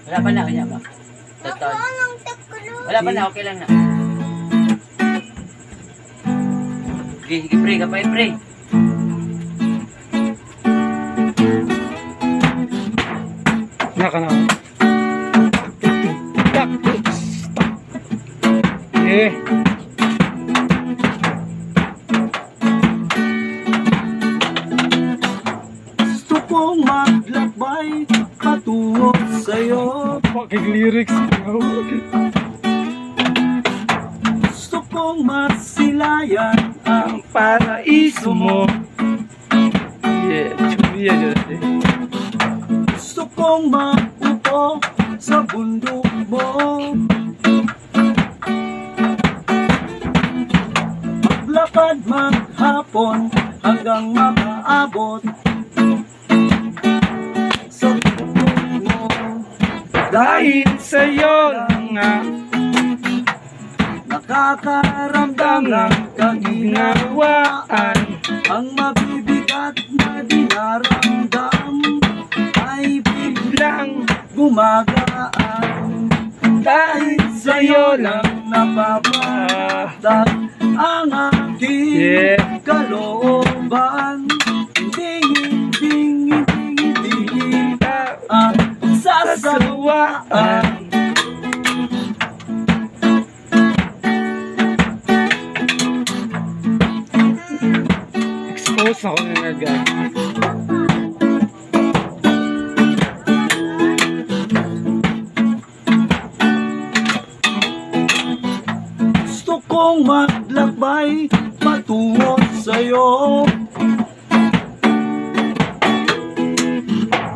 Wala pa na, kanya ba? Totoo. Wala pa na, okay lang na. Sige, pre, kapay, pre. Naka na. Tak. Eh. Gusto kong maglakbay patungo sa'yo. Fucking lyrics. Gusto kong masilayan ang Paraiso mo. Yeah, chubia dyan eh. gusto kong maupo sa bundok mo. Maglakad maghapon hanggang makaabot sa bundok mo. Dahil sa'yo lang nga Nakakaramdam ng kaginawaan. Ang mabibigat na dinaramdam ay biglang gumagaan. Dahil sa'yo lang napapatak ang aking kalooban. Hindi kita ang sasawaan. Expose ako ng agad. Gusto kong maglakbay patungo sa'yo.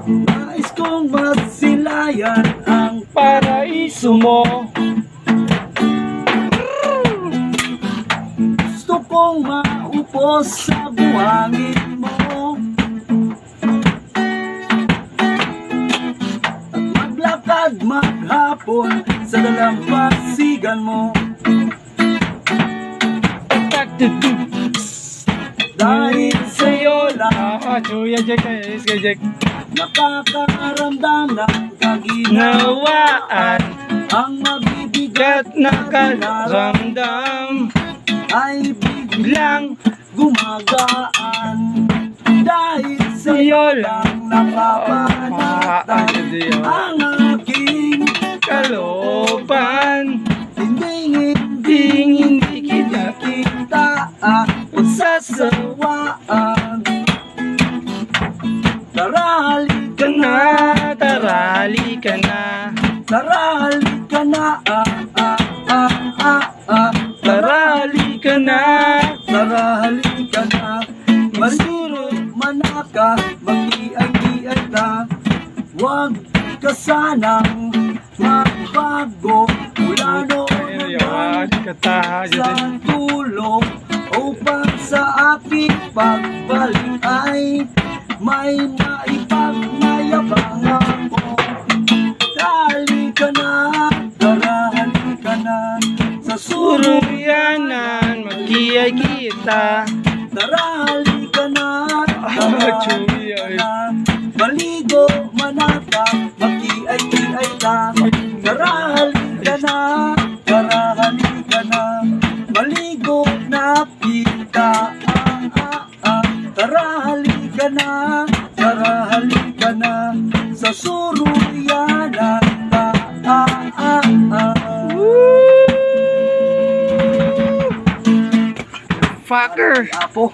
Nais kong masilayan ang paraiso mo. Gusto kong maupo sa buhangin mo at maglakad maghapon sa dalampasigan mo. Dahil sa'yo lang Chuya Jack eh. Iska Jack. nakakaramdam ng kaginawaan. Ang mabibigat na Nakaramdam. ay biglang Bilang. gumagaan. Dahil sa'yo lang napapanatag ang aking Kalooban. hindi kita pagsasawaan. Tara halika na, Tara, halika na. tara halika na, Tara, halika na. tara halika na. Marunong manaka, mag-iay-iay ka. Huwag ka sanang magbago mula noon Ayan, kataha sa dyan. tulong upang sa aking pagbalik ay may maipagmayabang ako. Halika na, tara halika na sa surong Suruyanan, magkiyay kita. tara halika na, tara Chuya halika eh. na. Maligo, manata, maki-ay-ay ka. Tara halika na, tara halika na. Maligo na kita, tara halika na, tara halika na. Sa suruyanan ka, Fucker! Apo.